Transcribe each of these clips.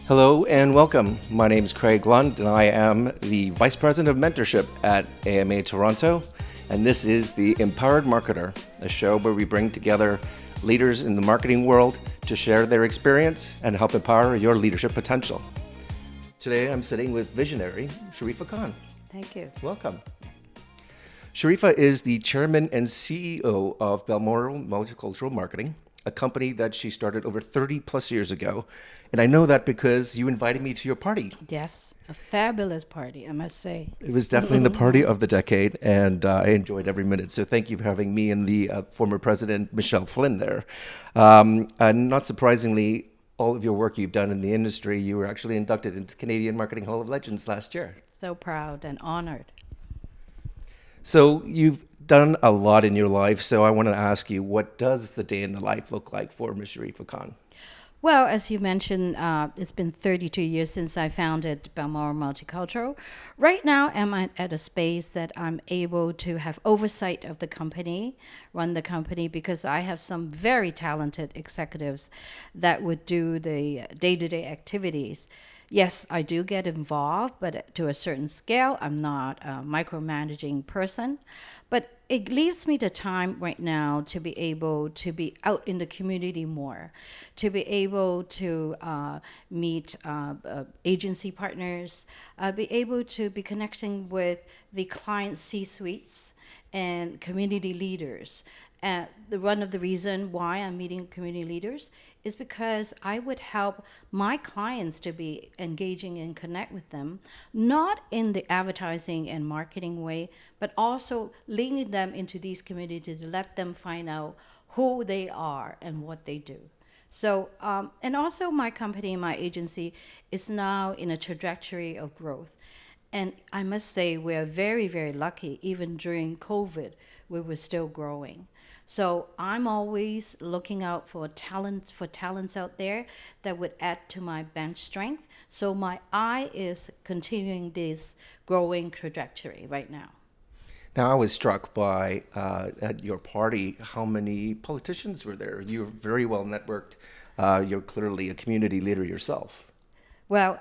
Hello and welcome. My name is Craig Lund and I am the Vice President of Mentorship at AMA Toronto. And this is the Empowered Marketer, a show where we bring together leaders in the marketing world to share their experience and help empower your leadership potential. Today I'm sitting with visionary Sharifa Khan. Thank you. Welcome. Sharifa is the chairman and CEO of Balmoral Multicultural Marketing, a company that she started over 30 plus years ago. And I know that because you invited me to your party. Yes, a fabulous party, I must say. It was definitely the party of the decade, and I enjoyed every minute. So thank you for having me and the former president, Michelle Flynn, there. And not surprisingly, all of your work you've done in the industry, you were actually inducted into the Canadian Marketing Hall of Legends last year. So proud and honored. So you've done a lot in your life, so I want to ask you, what does the day in the life look like for Ms. Sharifa Khan? Well, as you mentioned, it's been 32 years since I founded Balmoral Multicultural. Right now, I'm at a space that I'm able to have oversight of the company, run the company, because I have some very talented executives that would do the day-to-day activities. Yes, I do get involved, but to a certain scale. I'm not a micromanaging person. But it leaves me the time right now to be able to be out in the community more, to be able to meet agency partners, be able to be connecting with the client C-suites and community leaders. One of the reasons why I'm meeting community leaders is because I would help my clients to be engaging and connect with them, not in the advertising and marketing way, but also leading them into these communities to let them find out who they are and what they do. So, and also my company, my agency is now in a trajectory of growth. And I must say we're very, very lucky. Even during COVID, we were still growing. So I'm always looking out for talents out there that would add to my bench strength. So my eye is continuing this growing trajectory right now. Now, I was struck by, at your party, how many politicians were there. You're very well networked. You're clearly a community leader yourself. Well,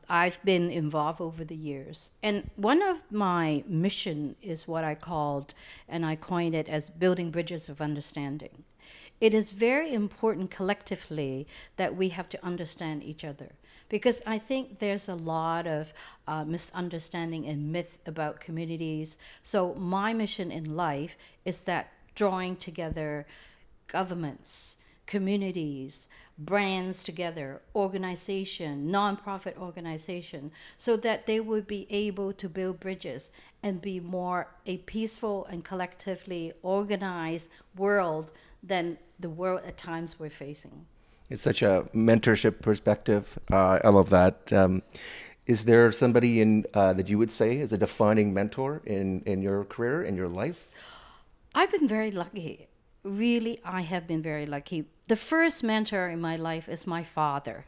I've been involved over the years. And one of my mission is what I called, and I coined it as building bridges of understanding. It is very important collectively that we have to understand each other, because I think there's a lot of misunderstanding and myth about communities. So my mission in life is that drawing together governments, communities, brands together, organization, nonprofit organization, so that they would be able to build bridges and be more a peaceful and collectively organized world than the world at times we're facing. It's such a mentorship perspective. I love that. Is there somebody that you would say is a defining mentor in your career, in your life? I've been very lucky. Really, I have been very lucky. The first mentor in my life is my father.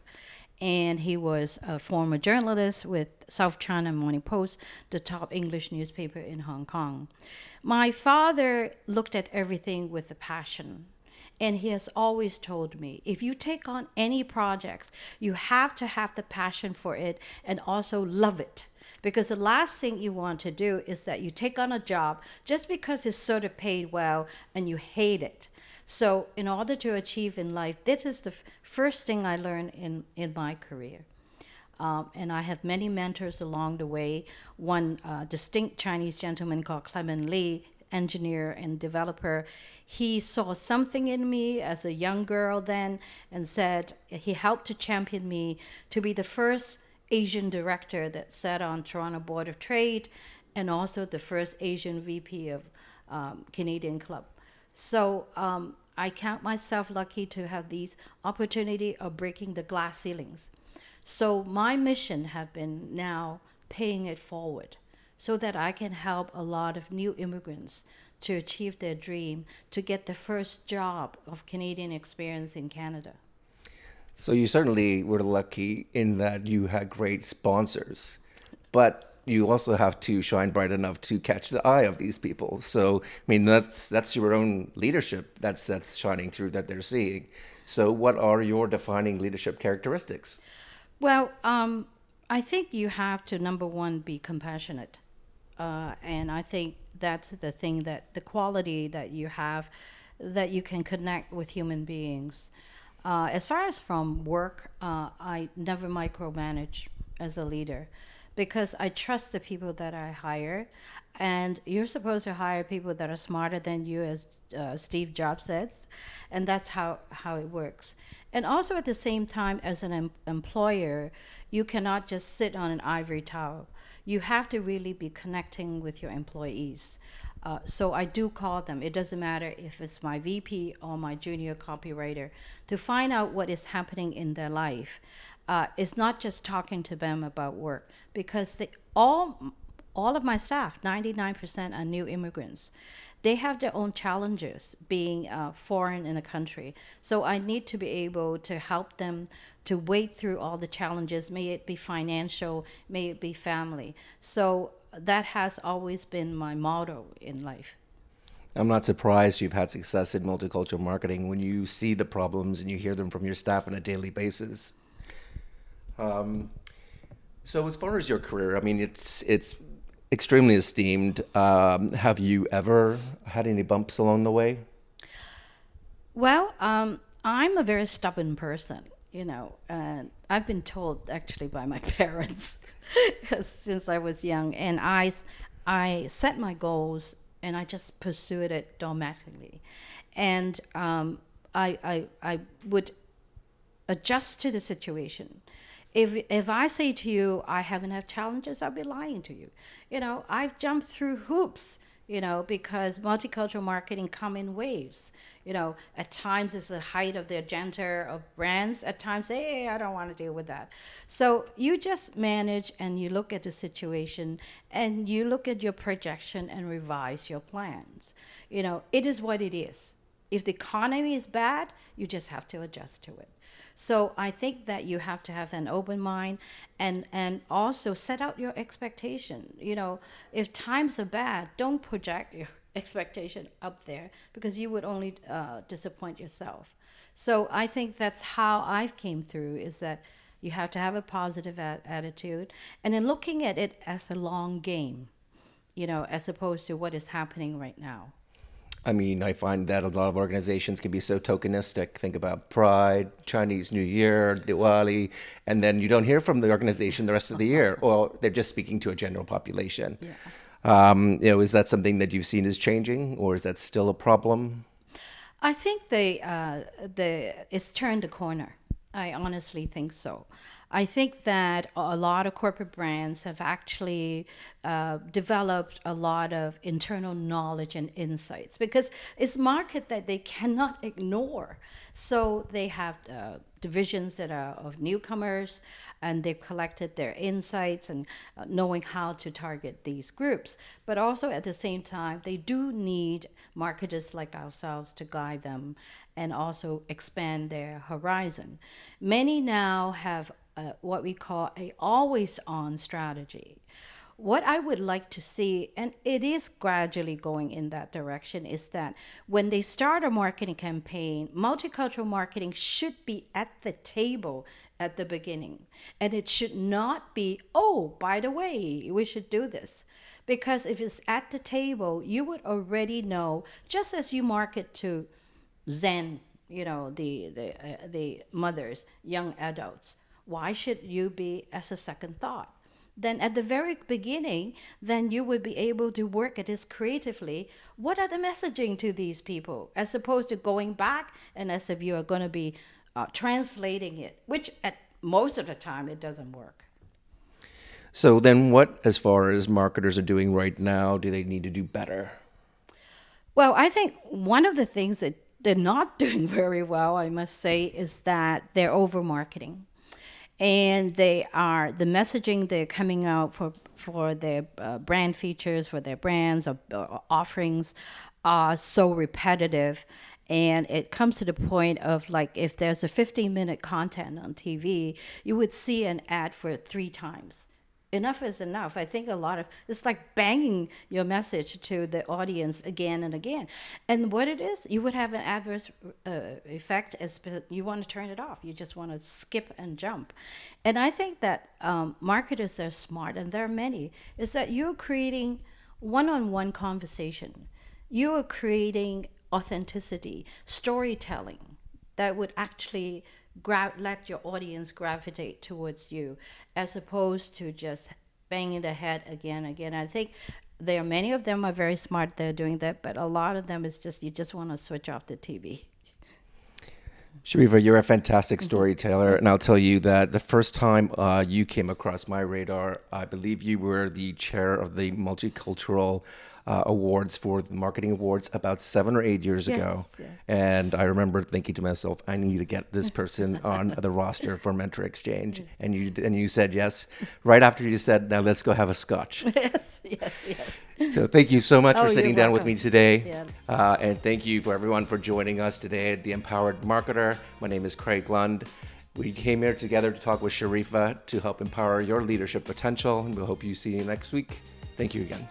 And he was a former journalist with South China Morning Post, the top English newspaper in Hong Kong. My father looked at everything with a passion. And he has always told me, if you take on any projects, you have to have the passion for it and also love it. Because the last thing you want to do is that you take on a job just because it's sort of paid well and you hate it. So in order to achieve in life, this is the first thing I learned in my career. And I have many mentors along the way. One distinct Chinese gentleman called Clement Lee, engineer and developer, he saw something in me as a young girl then and said he helped to champion me to be the first Asian director that sat on Toronto Board of Trade and also the first Asian VP of Canadian Club. So I count myself lucky to have these opportunity of breaking the glass ceilings. So my mission have been now paying it forward so that I can help a lot of new immigrants to achieve their dream, to get the first job of Canadian experience in Canada. So you certainly were lucky in that you had great sponsors, but you also have to shine bright enough to catch the eye of these people. So, I mean, that's your own leadership that's shining through that they're seeing. So what are your defining leadership characteristics? Well, I think you have to, number one, be compassionate. And I think that's the thing, that the quality that you have, that you can connect with human beings. As far as from work, I never micromanage as a leader, because I trust the people that I hire, and you're supposed to hire people that are smarter than you, as Steve Jobs says, and that's how it works. And also at the same time, as an employer, you cannot just sit on an ivory tower. You have to really be connecting with your employees. So I do call them. It doesn't matter if it's my VP or my junior copywriter, to find out what is happening in their life. It's not just talking to them about work, because all of my staff, 99% are new immigrants. They have their own challenges being foreign in a country. So I need to be able to help them to wade through all the challenges, may it be financial, may it be family. So that has always been my motto in life. I'm not surprised you've had success in multicultural marketing when you see the problems and you hear them from your staff on a daily basis. So as far as your career, I mean, it's extremely esteemed. Have you ever had any bumps along the way? Well, I'm a very stubborn person, and I've been told actually by my parents since I was young, and I set my goals and I just pursued it dogmatically, and I would adjust to the situation. If I say to you I haven't had challenges, I'll be lying to you. I've jumped through hoops, because multicultural marketing come in waves. At times it's the height of the agenda of brands. At times, hey, I don't want to deal with that. So you just manage, and you look at the situation, and you look at your projection and revise your plans. It is what it is. If the economy is bad, you just have to adjust to it. So I think that you have to have an open mind, and also set out your expectation. If times are bad, don't project your expectation up there, because you would only disappoint yourself. So I think that's how I've came through, is that you have to have a positive attitude, and then looking at it as a long game, as opposed to what is happening right now. I mean, I find that a lot of organizations can be so tokenistic. Think about Pride, Chinese New Year, Diwali, and then you don't hear from the organization the rest of the year, or they're just speaking to a general population. Yeah. Is that something that you've seen is changing, or is that still a problem? I think it's turned a corner. I honestly think so. I think that a lot of corporate brands have actually developed a lot of internal knowledge and insights, because it's market that they cannot ignore. So they have divisions that are of newcomers, and they've collected their insights and knowing how to target these groups. But also at the same time, they do need marketers like ourselves to guide them and also expand their horizon. Many now have what we call a always on strategy. What I would like to see, and it is gradually going in that direction, is that when they start a marketing campaign, multicultural marketing should be at the table at the beginning. And it should not be, oh, by the way, we should do this. Because if it's at the table, you would already know, just as you market to Zen, the mothers, young adults, why should you be as a second thought? Then at the very beginning, then you would be able to work at this creatively. What are the messaging to these people? As opposed to going back and as if you are going to be translating it, which at most of the time it doesn't work. So then what, as far as marketers are doing right now, do they need to do better? Well, I think one of the things that they're not doing very well, I must say, is that they're over marketing. And the messaging they're coming out for their brand features, for their brands or offerings, are so repetitive, and it comes to the point of, like, if there's a 15-minute content on TV, you would see an ad for 3 times. enough is enough. I think it's like banging your message to the audience again and again. And what it is, you would have an adverse effect as you want to turn it off. You just want to skip and jump. And I think that marketers that are smart, and there are many, is that you're creating one-on-one conversation. You are creating authenticity, storytelling that would actually let your audience gravitate towards you, as opposed to just banging the head again and again. I think many of them are very smart, they're doing that, but a lot of them is just, you just want to switch off the TV. Sharifa, you're a fantastic storyteller, and I'll tell you that the first time you came across my radar, I believe you were the chair of the Multicultural Awards for the Marketing Awards about 7 or 8 years ago. Yeah. And I remember thinking to myself, I need to get this person on the roster for Mentor Exchange. And you said yes. Right after you said, now let's go have a scotch. Yes. So thank you so much for sitting down with me today. Yeah. And thank you for everyone for joining us today at The Empowered Marketer. My name is Craig Lund. We came here together to talk with Sharifa to help empower your leadership potential. And we hope you see you next week. Thank you again.